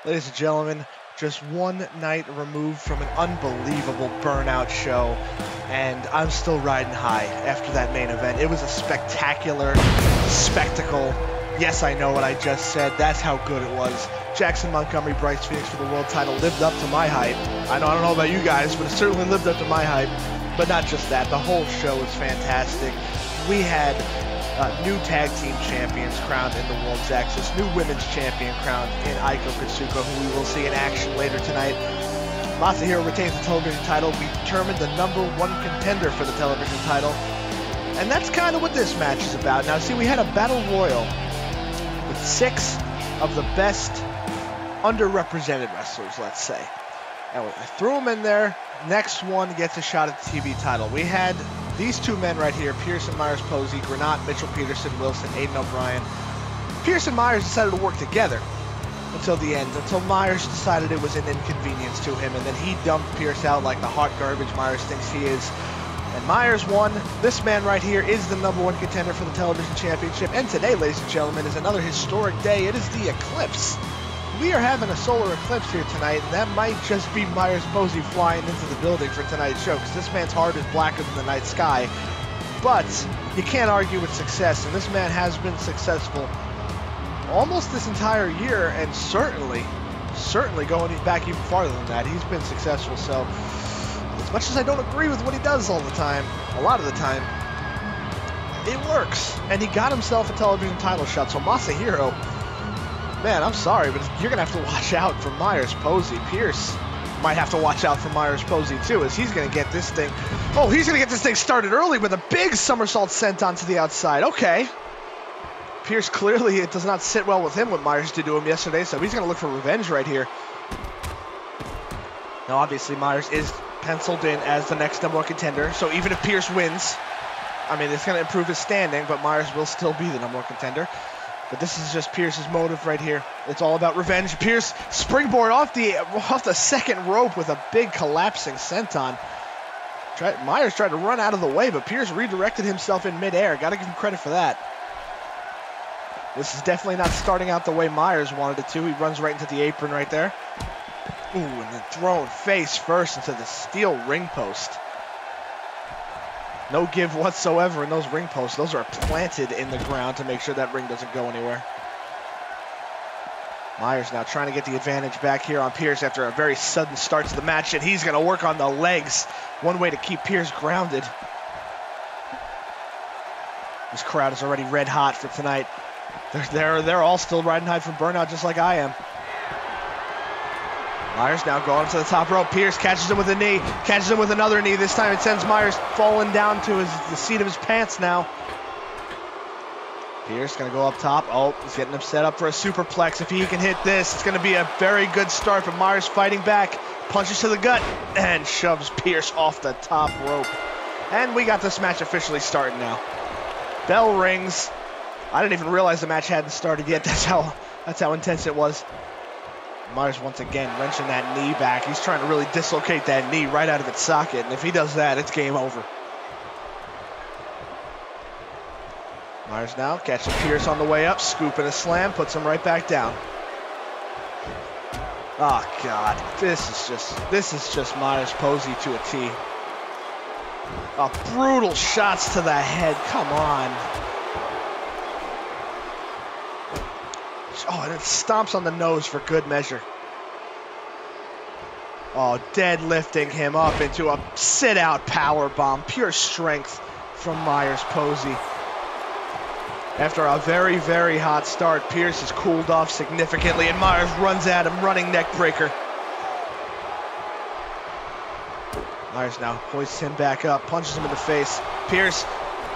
Ladies and gentlemen, just one night removed from an unbelievable Burnout show, and I'm still riding high after that main event. It was a spectacular spectacle. Yes, I know what I just said. That's how good it was. Jackson Montgomery, Bryce Phoenix for the world title lived up to my hype. I don't know about you guys, but it certainly lived up to my hype. But not just that, the whole show was fantastic. We had new tag team champions crowned in the World's Axis, new women's champion crowned in Aiko Katsuko, who we will see in action later tonight. Masahiro retains the television title. We determined the #1 contender for the television title. And that's kind of what this match is about. Now, see, we had a battle royal with 6 of the best underrepresented wrestlers, let's say. And I threw them in there. Next one gets a shot at the TV title. We had these two men right here, Pierce and Meyers Posey, Granat, Mitchell Peterson, Wilson, Aiden O'Brien. Pierce and Meyers decided to work together until the end, until Meyers decided it was an inconvenience to him, and then he dumped Pierce out like the hot garbage Meyers thinks he is. And Meyers won. This man right here is the #1 contender for the television championship. And today, ladies and gentlemen, is another historic day. It is the eclipse. We are having a solar eclipse here tonight, and that might just be Meyers Posey flying into the building for tonight's show, because this man's heart is blacker than the night sky. But you can't argue with success, and this man has been successful almost this entire year, and certainly going back even farther than that. He's been successful, so as much as I don't agree with what he does all the time, a lot of the time, it works. And he got himself a television title shot, so Masahiro, man, I'm sorry, but you're going to have to watch out for Meyers Posey. Pierce might have to watch out for Meyers Posey, too, as he's going to get this thing. Oh, he's going to get this thing started early with a big somersault sent onto the outside. Okay. Pierce, clearly, it does not sit well with him what Meyers did to him yesterday, so he's going to look for revenge right here. Now, obviously, Meyers is penciled in as the next #1 contender, so even if Pierce wins, I mean, it's going to improve his standing, but Meyers will still be the #1 contender. But this is just Pierce's motive right here. It's all about revenge. Pierce springboard off the second rope with a big collapsing senton. Meyers tried to run out of the way, but Pierce redirected himself in midair. Got to give him credit for that. This is definitely not starting out the way Meyers wanted it to. He runs right into the apron right there. Ooh, and then thrown face first into the steel ring post. No give whatsoever in those ring posts. Those are planted in the ground to make sure that ring doesn't go anywhere. Meyers now trying to get the advantage back here on Pierce after a very sudden start to the match, and he's going to work on the legs. One way to keep Pierce grounded. This crowd is already red hot for tonight. They're all still riding high from Burnout just like I am. Meyers now going to the top rope. Pierce catches him with a knee, catches him with another knee. This time it sends Meyers falling down to the seat of his pants now. Pierce going to go up top. Oh, he's getting him set up for a superplex. If he can hit this, it's going to be a very good start, but Meyers fighting back. Punches to the gut and shoves Pierce off the top rope. And we got this match officially starting now. Bell rings. I didn't even realize the match hadn't started yet. That's how intense it was. Meyers once again wrenching that knee back. He's trying to really dislocate that knee right out of its socket, and if he does that, it's game over. Meyers now catching Pierce on the way up, scooping a slam, puts him right back down. Oh God, this is just Meyers Posey to a T. Oh, brutal shots to the head. Come on. Oh, and it stomps on the nose for good measure. Oh, deadlifting him up into a sit-out powerbomb. Pure strength from Meyers Posey. After a very, very hot start, Pierce has cooled off significantly, and Meyers runs at him, running neck breaker. Meyers now hoists him back up, punches him in the face. Pierce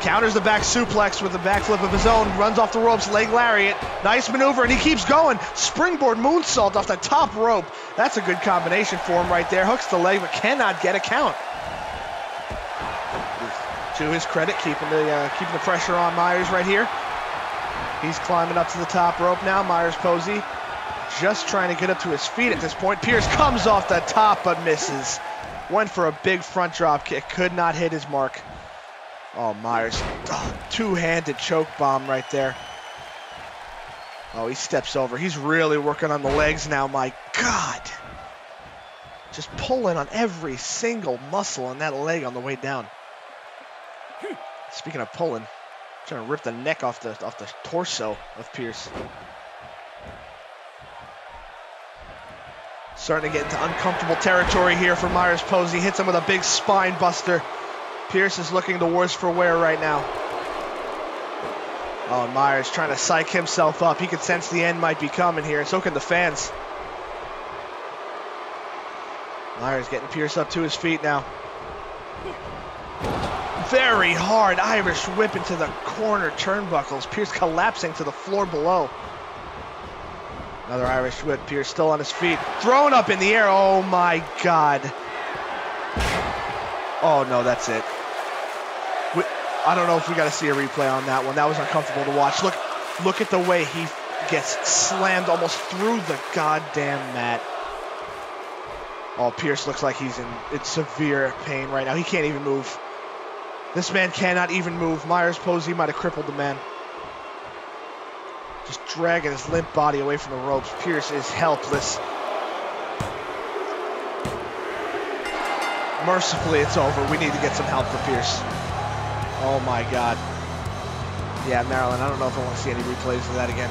counters the back suplex with a backflip of his own, runs off the ropes, leg lariat. Nice maneuver, and he keeps going. Springboard moonsault off the top rope. That's a good combination for him right there. Hooks the leg, but cannot get a count. To his credit, keeping the pressure on Meyers right here. He's climbing up to the top rope now. Meyers Posey just trying to get up to his feet at this point. Pierce comes off the top, but misses. Went for a big front drop kick, could not hit his mark. Oh, Meyers, two-handed choke bomb right there. Oh, he steps over. He's really working on the legs now, my God. Just pulling on every single muscle on that leg on the way down. Speaking of pulling, trying to rip the neck off the torso of Pierce. Starting to get into uncomfortable territory here for Meyers Posey. Hits him with a big spine buster. Pierce is looking the worse for wear right now. Oh, and Meyers trying to psych himself up. He could sense the end might be coming here, and so can the fans. Meyers getting Pierce up to his feet now. Very hard Irish whip into the corner turnbuckles. Pierce collapsing to the floor below. Another Irish whip. Pierce still on his feet. Thrown up in the air. Oh, my God. Oh, no, that's it. I don't know if we got to see a replay on that one. That was uncomfortable to watch. Look at the way he gets slammed almost through the goddamn mat. Oh, Pierce looks like he's in severe pain right now. He can't even move. This man cannot even move. Meyers Posey might have crippled the man. Just dragging his limp body away from the ropes. Pierce is helpless. Mercifully, it's over. We need to get some help for Pierce. Oh my God. Yeah, Marilyn, I don't know if I want to see any replays of that again.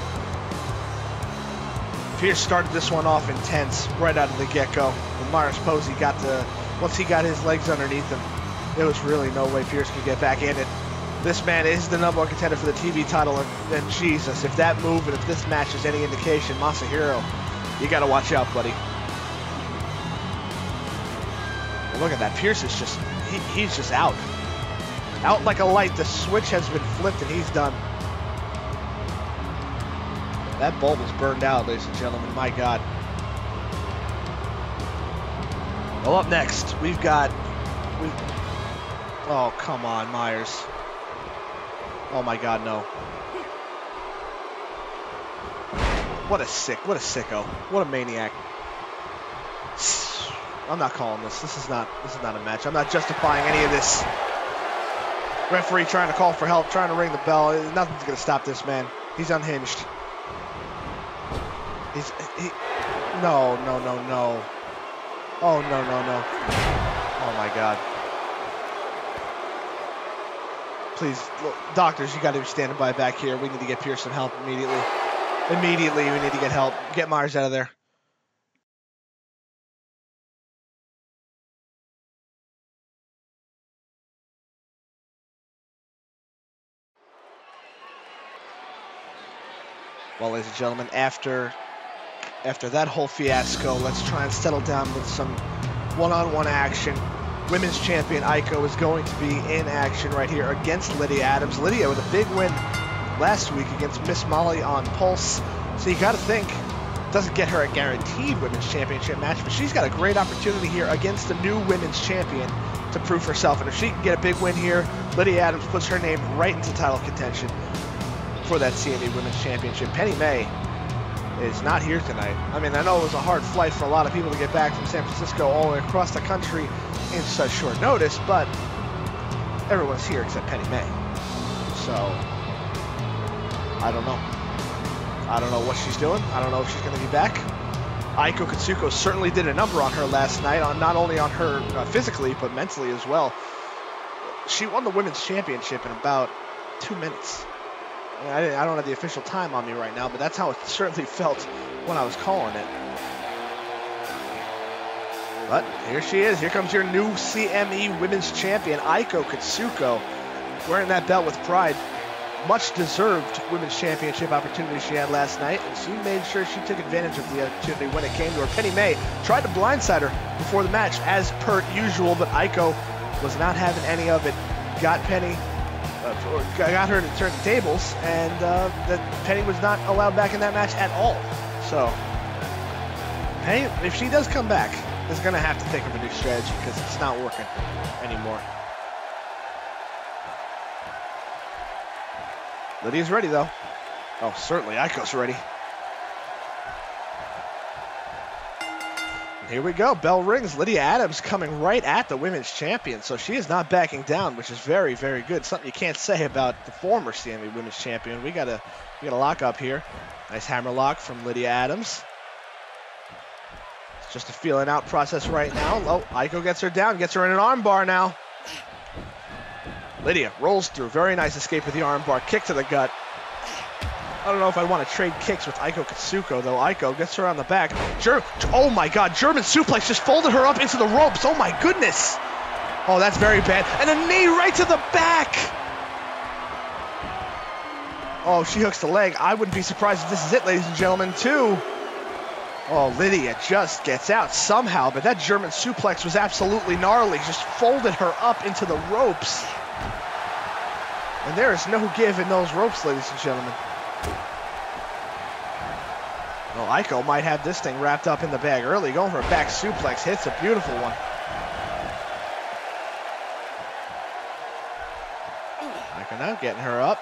Pierce started this one off intense right out of the get-go. When Meyers Posey once he got his legs underneath him, there was really no way Pierce could get back in it. This man is the #1 contender for the TV title, and Jesus, if that move and if this match is any indication, Masahiro, you got to watch out, buddy. And look at that. Pierce is just, he's just out. Out like a light. The switch has been flipped and he's done. That bulb is burned out, ladies and gentlemen. My God. Well, up next, oh, come on, Meyers. Oh my God, no. What a sicko. What a maniac. I'm not calling this. This is not a match. I'm not justifying any of this. Referee trying to call for help, trying to ring the bell. Nothing's going to stop this man. He's unhinged. No. Oh, no. Oh, my God. Please, look, doctors, you got to be standing by back here. We need to get Pierce some help immediately. Immediately, we need to get help. Get Meyers out of there. Well, ladies and gentlemen, after that whole fiasco, let's try and settle down with some one-on-one action. Women's champion Aiko is going to be in action right here against Lydia Adams. Lydia with a big win last week against Miss Molly on Pulse. So you got to think, doesn't get her a guaranteed women's championship match, but she's got a great opportunity here against the new women's champion to prove herself. And if she can get a big win here, Lydia Adams puts her name right into title contention for that CME Women's Championship. Penny May is not here tonight. I mean, I know it was a hard flight for a lot of people to get back from San Francisco all the way across the country in such short notice, but everyone's here except Penny May. So, I don't know. I don't know what she's doing. I don't know if she's going to be back. Aiko Katsuko certainly did a number on her last night, not only on her physically, but mentally as well. She won the Women's Championship in about 2 minutes. I don't have the official time on me right now, but that's how it certainly felt when I was calling it. But here she is. Here comes your new CME Women's Champion, Aiko Katsuko, wearing that belt with pride. Much deserved Women's Championship opportunity she had last night, and she made sure she took advantage of the opportunity when it came to her. Penny May tried to blindside her before the match, as per usual, but Aiko was not having any of it. Got Penny. Got her to turn the tables, and Penny was not allowed back in that match at all. So, Penny, if she does come back, is going to have to think of a new strategy because it's not working anymore. Lydia's ready, though. Oh, certainly, Aiko's ready. Here we go. Bell rings. Lydia Adams coming right at the women's champion, so she is not backing down, which is very, very good. Something you can't say about the former CME women's champion. We got a lock up here. Nice hammer lock from Lydia Adams. It's just a feeling out process right now. Oh, Aiko gets her down, gets her in an arm bar now. Lydia rolls through. Very nice escape with the arm bar. Kick to the gut. I don't know if I want to trade kicks with Aiko Katsuko, though. Aiko gets her on the back. Oh, my God. German suplex just folded her up into the ropes. Oh, my goodness. Oh, that's very bad. And a knee right to the back. Oh, she hooks the leg. I wouldn't be surprised if this is it, ladies and gentlemen, too. Oh, Lydia just gets out somehow, but that German suplex was absolutely gnarly. Just folded her up into the ropes. And there is no give in those ropes, ladies and gentlemen. Well, Aiko might have this thing wrapped up in the bag early. Going for a back suplex. Hits a beautiful one. Aiko now getting her up.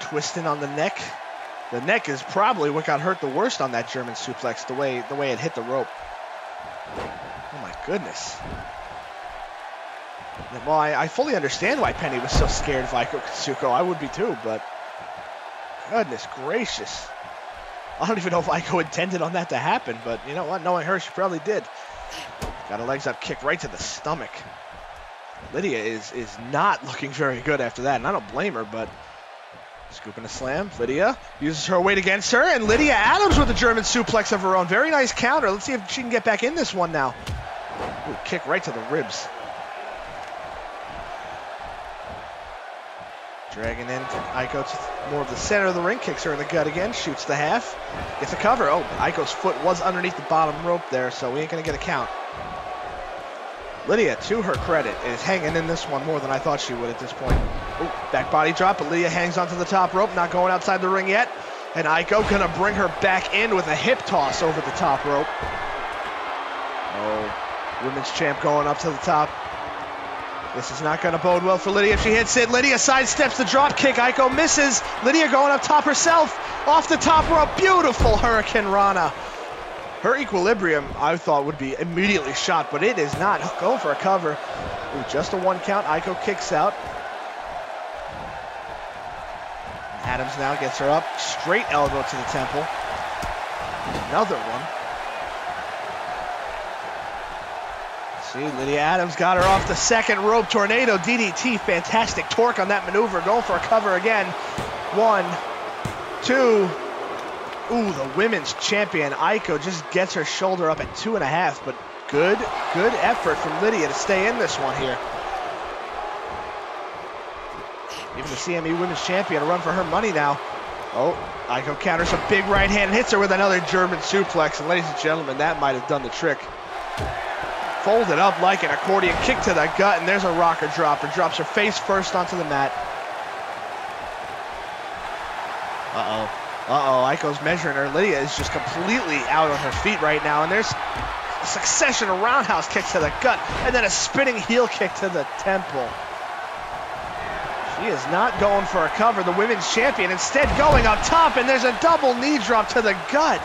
Twisting on the neck. The neck is probably what got hurt the worst on that German suplex, the way it hit the rope. Oh my goodness. Well, I fully understand why Penny was so scared of Aiko Katsuko. I would be too, but goodness gracious. I don't even know if Aiko intended on that to happen, but you know what? Knowing her, she probably did. Got her legs up, kick right to the stomach. Lydia is not looking very good after that, and I don't blame her, but scooping a slam. Lydia uses her weight against her, and Lydia Adams with a German suplex of her own. Very nice counter. Let's see if she can get back in this one now. Ooh, kick right to the ribs. Dragging in Aiko to more of the center of the ring. Kicks her in the gut again. Shoots the half. Gets a cover. Oh, Aiko's foot was underneath the bottom rope there, so we ain't going to get a count. Lydia, to her credit, is hanging in this one more than I thought she would at this point. Ooh, back body drop, but Lydia hangs onto the top rope, not going outside the ring yet. And Aiko going to bring her back in with a hip toss over the top rope. Oh, women's champ going up to the top. This is not going to bode well for Lydia if she hits it. Lydia sidesteps the drop kick. Aiko misses. Lydia going up top herself. Off the top rope. Beautiful Hurricane Rana. Her equilibrium, I thought, would be immediately shot, but it is not. Going for a cover. Ooh, just a one count. Aiko kicks out. Adams now gets her up. Straight elbow to the temple. Another one. See, Lydia Adams got her off the second rope. Tornado DDT. Fantastic torque on that maneuver. Going for a cover again. 1, 2. Ooh, the women's champion, Aiko, just gets her shoulder up at 2.5, but good effort from Lydia to stay in this one here. Even the CME Women's Champion a run for her money now. Oh, Aiko counters a big right hand and hits her with another German suplex. And ladies and gentlemen, that might have done the trick. Folded up like an accordion, kick to the gut, and there's a rocker dropper. Drops her face first onto the mat. Aiko's measuring her. Lydia is just completely out on her feet right now, and there's a succession of roundhouse kicks to the gut, and then a spinning heel kick to the temple. She is not going for a cover, the women's champion, instead going up top, and there's a double knee drop to the gut.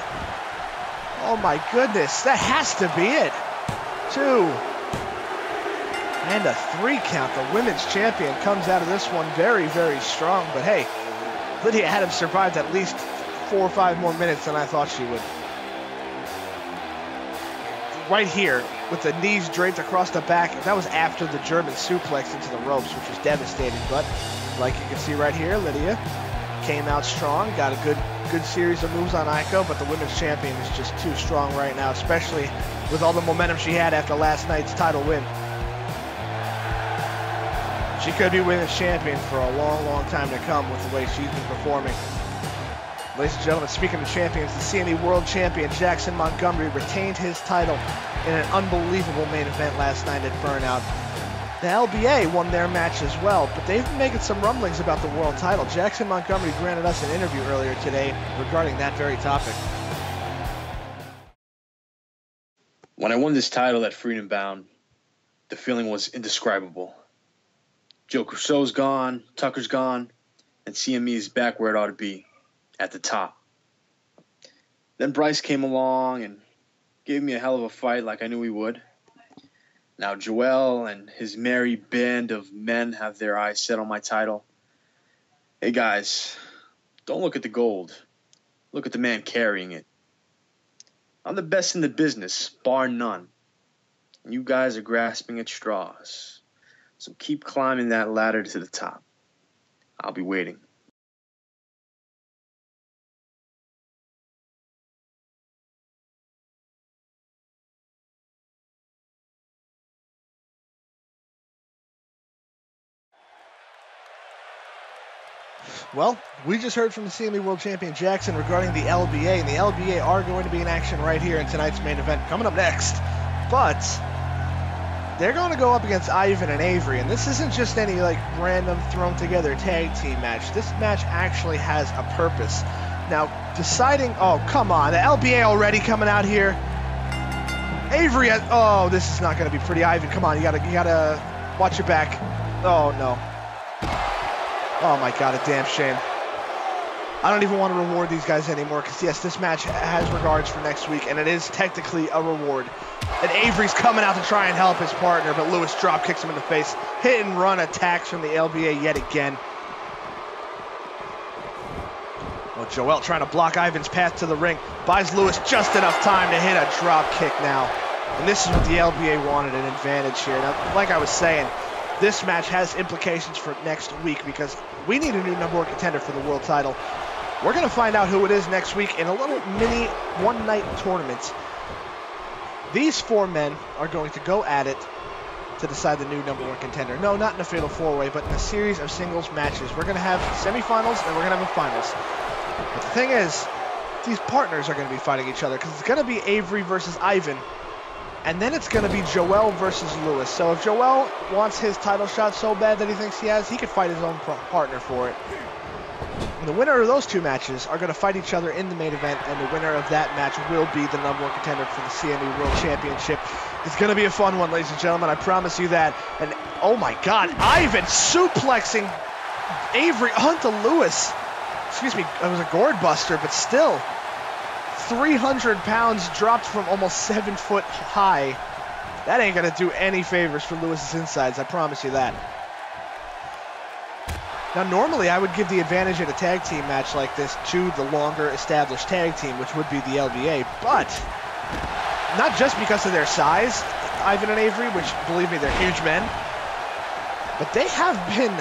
Oh my goodness, that has to be it. 2. And a 3 count. The women's champion comes out of this one very, very strong, but hey, Lydia Adams survived at least 4 or 5 more minutes than I thought she would. Right here, with the knees draped across the back, that was after the German suplex into the ropes, which was devastating. But like you can see right here, Lydia came out strong, got a good series of moves on Aiko, but the women's champion is just too strong right now, especially with all the momentum she had after last night's title win. She could be women's champion for a long, long time to come with the way she's been performing. Ladies and gentlemen, speaking of champions, the CME World Champion Jackson Montgomery retained his title in an unbelievable main event last night at Burnout. The LBA won their match as well, but they've been making some rumblings about the world title. Jackson Montgomery granted us an interview earlier today regarding that very topic. When I won this title at Freedom Bound, the feeling was indescribable. Joe Crusoe's gone, Tucker's gone, and CME is back where it ought to be, at the top. Then Bryce came along, and Gave me a hell of a fight like I knew he would. Now Joel and his merry band of men have their eyes set on my title. Hey guys, don't look at the gold. Look at the man carrying it. I'm the best in the business, bar none. And you guys are grasping at straws. So keep climbing that ladder to the top. I'll be waiting. Well, we just heard from the CME World Champion Jackson regarding the LBA, and the LBA are going to be in action right here in tonight's main event coming up next. But they're going to go up against Ivan and Avery, and this isn't just any like random thrown together tag team match. This match actually has a purpose. Now, deciding, oh, come on, the LBA already coming out here. Avery, oh, this is not going to be pretty. Ivan, come on, you gotta watch your back. Oh, no. Oh my God, a damn shame. I don't even want to reward these guys anymore because, yes, this match has regards for next week, and it is technically a reward. And Avery's coming out to try and help his partner, but Lewis drop kicks him in the face. Hit and run attacks from the LBA yet again. Well, Joel trying to block Ivan's path to the ring. Buys Lewis just enough time to hit a drop kick now. And this is what the LBA wanted, an advantage here. Now, like I was saying, this match has implications for next week because we need a new number one contender for the world title. We're going to find out who it is next week in a little mini one-night tournament. These four men are going to go at it to decide the new number one contender. No, not in a fatal four-way, but in a series of singles matches. We're going to have semifinals and we're going to have a finals. But the thing is, these partners are going to be fighting each other because it's going to be Avery versus Ivan. And then it's going to be Joel versus Lewis. So if Joel wants his title shot so bad that he thinks he has, he could fight his own partner for it. And the winner of those two matches are going to fight each other in the main event, and the winner of that match will be the number one contender for the CME World Championship. It's going to be a fun one, ladies and gentlemen. I promise you that. And oh my God, Ivan suplexing Avery onto Lewis. Excuse me, it was a gourd buster, but still. 300 pounds dropped from almost 7 foot high. That ain't gonna do any favors for Lewis's insides, I promise you that. Now normally I would give the advantage in a tag team match like this to the longer established tag team, which would be the LBA, but not just because of their size, Ivan and Avery, which believe me, they're huge men, but they have been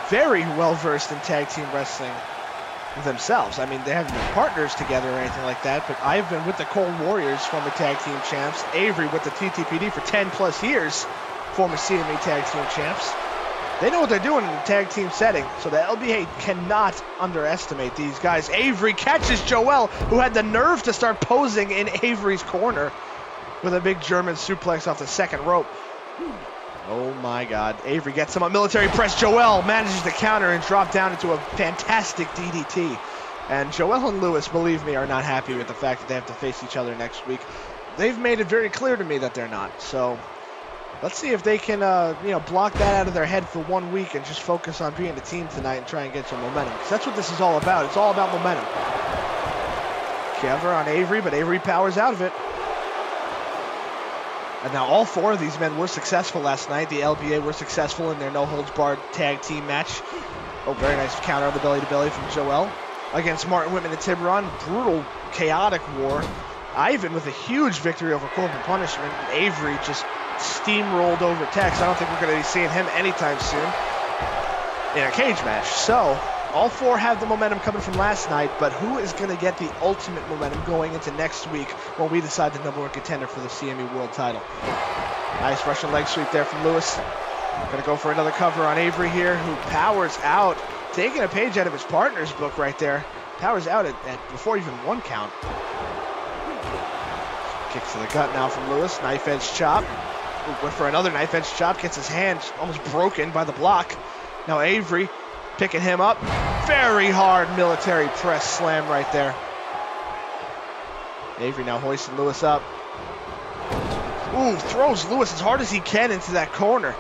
very well versed in tag team wrestling themselves. I mean, they haven't been partners together or anything like that, but I've been with the Cold Warriors, former tag team champs. Avery with the TTPD for 10 plus years, former CME tag team champs. They know what they're doing in the tag team setting, so the LBA cannot underestimate these guys. Avery catches Joel, who had the nerve to start posing in Avery's corner with a big German suplex off the second rope. Oh my God. Avery gets him on military press. Joel manages to counter and drop down into a fantastic DDT. And Joel and Lewis, believe me, are not happy with the fact that they have to face each other next week. They've made it very clear to me that they're not. So let's see if they can, block that out of their head for 1 week and just focus on being a team tonight and try and get some momentum. Because that's what this is all about. It's all about momentum. Cover on Avery, but Avery powers out of it. And now all four of these men were successful last night. The LBA were successful in their no-holds-barred tag team match. Oh, very nice counter on the belly-to-belly from Joel. Against Martin Whitman and Tiburon. Brutal, chaotic war. Ivan with a huge victory over Corporal Punishment. And Avery just steamrolled over Tex. I don't think we're going to be seeing him anytime soon in a cage match. So all four have the momentum coming from last night, but who is going to get the ultimate momentum going into next week when we decide the number one contender for the CME World title? Nice Russian leg sweep there from Lewis. Going to go for another cover on Avery here, who powers out, taking a page out of his partner's book right there. Powers out at before even one count. Kicks to the gut now from Lewis. Knife edge chop. Ooh, went for another knife edge chop. Gets his hand almost broken by the block. Now Avery picking him up. Very hard military press slam right there. Avery now hoisting Lewis up. Ooh, throws Lewis as hard as he can into that corner.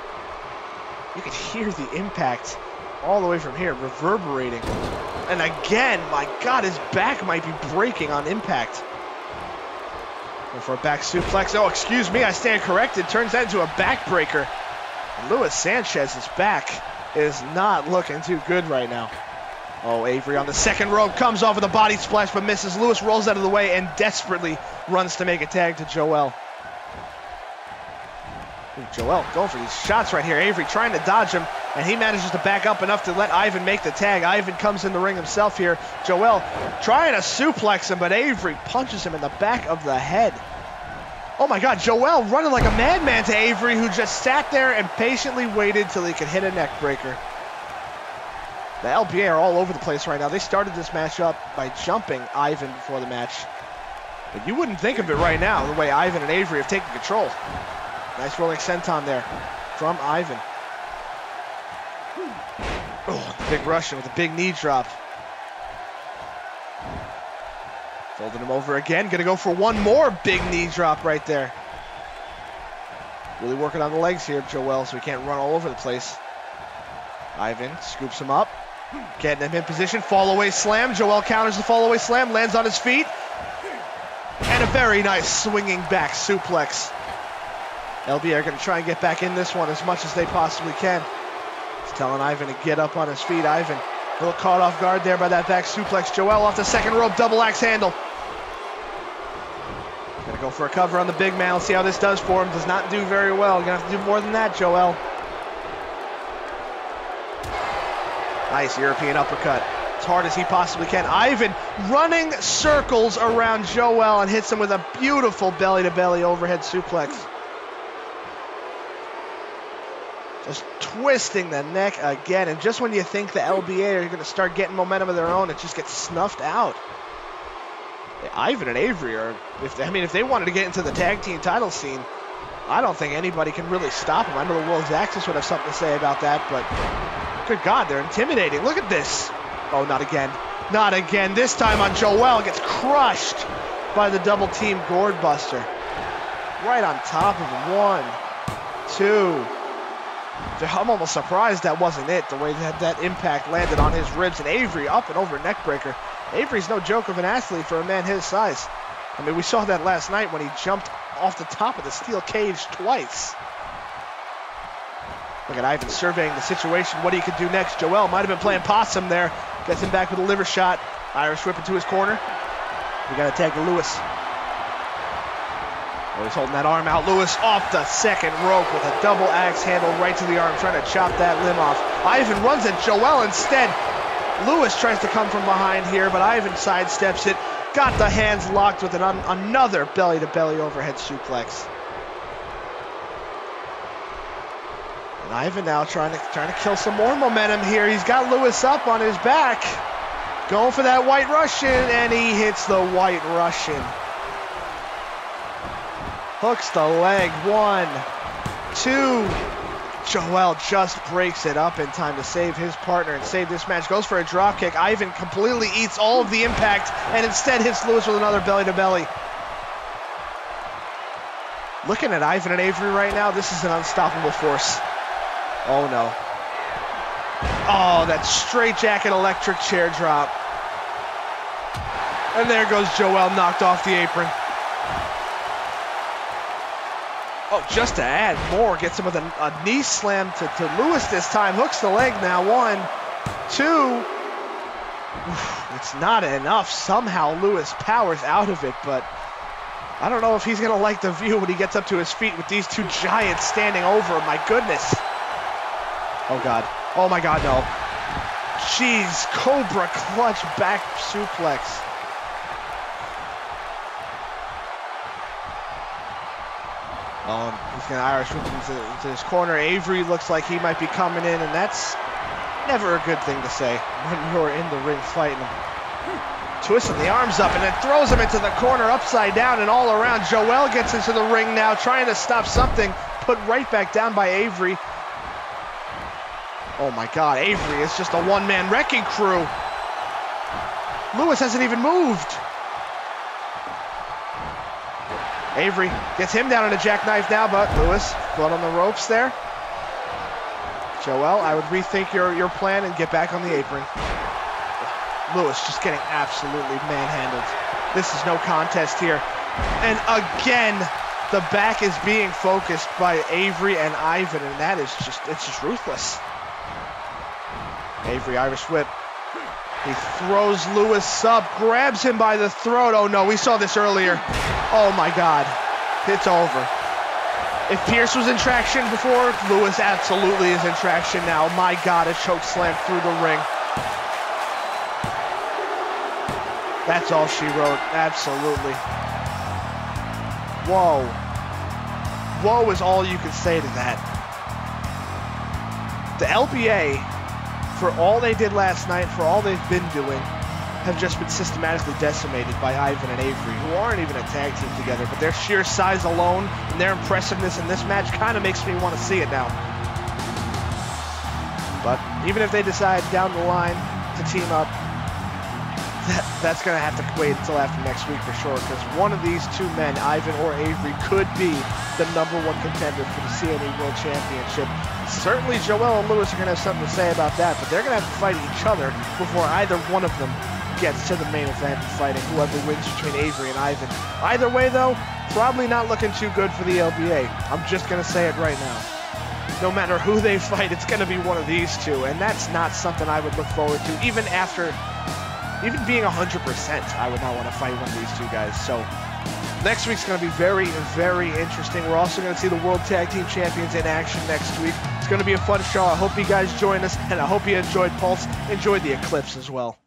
You can hear the impact all the way from here, reverberating. And again, my God, his back might be breaking on impact. Go for a back suplex. Oh, excuse me, I stand corrected. Turns that into a backbreaker. And Luis Sanchez's back is not looking too good right now. Oh, Avery on the second rope, comes off with a body splash but misses. Luis rolls out of the way and desperately runs to make a tag to Joel. Ooh, Joel going for these shots right here. Avery trying to dodge him, and he manages to back up enough to let Ivan make the tag. Ivan comes in the ring himself here. Joel trying to suplex him, but Avery punches him in the back of the head. Oh my God, Joel running like a madman to Avery, who just sat there and patiently waited till he could hit a neck breaker. The LBA are all over the place right now. They started this match up by jumping Ivan before the match. But you wouldn't think of it right now, the way Ivan and Avery have taken control. Nice rolling senton there from Ivan. Oh, big Russian with a big knee drop. Folding him over again. Gonna go for one more big knee drop right there. Really working on the legs here, Joel, so he can't run all over the place. Ivan scoops him up. Getting him in position. Fall away slam. Joel counters the fall away slam. Lands on his feet. And a very nice swinging back suplex. LB are going to try and get back in this one as much as they possibly can. He's telling Ivan to get up on his feet. Ivan a little caught off guard there by that back suplex. Joel off the second rope, double axe handle. Gonna go for a cover on the big man. Let's see how this does for him. Does not do very well. You're gonna have to do more than that, Joel. Nice European uppercut. As hard as he possibly can. Ivan running circles around Joel and hits him with a beautiful belly-to-belly overhead suplex. Just twisting the neck again, and just when you think the LBA are going to start getting momentum of their own, it just gets snuffed out. Ivan and Avery are, if they wanted to get into the tag team title scene, I don't think anybody can really stop them. I know the World's Axis would have something to say about that, but good God, they're intimidating. Look at this. Oh, not again. Not again. This time on Joel, gets crushed by the double team gourd buster. Right on top of him. 1, 2. I'm almost surprised that wasn't it, the way that impact landed on his ribs. And Avery up and over neck breaker. Avery's no joke of an athlete for a man his size. I mean, we saw that last night when he jumped off the top of the steel cage twice. Look at Ivan surveying the situation, what he could do next. Joel might have been playing possum there. Gets him back with a liver shot. Irish whip into his corner. We got to tag to Luis. Oh, he's holding that arm out. Luis off the second rope with a double axe handle right to the arm, trying to chop that limb off. Ivan runs at Joel instead. Luis tries to come from behind here, but Ivan sidesteps it. Got the hands locked with another belly-to-belly overhead suplex. And Ivan now trying to kill some more momentum here. He's got Luis up on his back. Going for that White Russian, and he hits the White Russian. Hooks the leg. 1, 2. Joel just breaks it up in time to save his partner and save this match. Goes for a drop kick. Ivan completely eats all of the impact and instead hits Luis with another belly-to-belly. Looking at Ivan and Avery right now, this is an unstoppable force. Oh no. Oh, that straightjacket electric chair drop. And there goes Joel, knocked off the apron. Oh, just to add more, gets him with a knee slam to Luis this time. Hooks the leg now. 1, 2. Oof, it's not enough. Somehow Luis powers out of it, but I don't know if he's going to like the view when he gets up to his feet with these two giants standing over him. My goodness. Oh, God. Oh, my God, no. Jeez, Cobra clutch back suplex. He's going to Irish whip into his corner. Avery looks like he might be coming in, and that's never a good thing to say when you're in the ring fighting him. Twisting the arms up and then throws him into the corner upside down and all around. Joel gets into the ring now, trying to stop something, put right back down by Avery. Oh my God, Avery is just a one-man wrecking crew. Luis hasn't even moved. Avery gets him down on a jackknife now, but Luis, blood on the ropes there. Joel, I would rethink your plan and get back on the apron. Luis just getting absolutely manhandled. This is no contest here. And again, the back is being focused by Avery and Ivan, and that is it's just ruthless. Avery, Irish whip. He throws Lewis up, grabs him by the throat. Oh no, we saw this earlier. Oh my God, it's over. If Pierce was in traction before, Lewis absolutely is in traction now. My God, a choke slam through the ring. That's all she wrote, absolutely. Whoa. Whoa is all you can say to that. The LBA, for all they did last night, for all they've been doing, have just been systematically decimated by Ivan and Avery, who aren't even a tag team together, but their sheer size alone and their impressiveness in this match kind of makes me want to see it now. But even if they decide down the line to team up, that's going to have to wait until after next week for sure, because one of these two men, Ivan or Avery, could be the #1 contender for the CME World Championship. Certainly Joel and Lewis are going to have something to say about that, but they're going to have to fight each other before either one of them gets to the main event and fighting whoever wins between Avery and Ivan. Either way, though, probably not looking too good for the LBA. I'm just going to say it right now. No matter who they fight, it's going to be one of these two, and that's not something I would look forward to, even being 100%, I would not want to fight one of these two guys. So next week's going to be very, very interesting. We're also going to see the World Tag Team Champions in action next week. It's going to be a fun show. I hope you guys join us, and I hope you enjoyed Pulse. Enjoyed the Eclipse as well.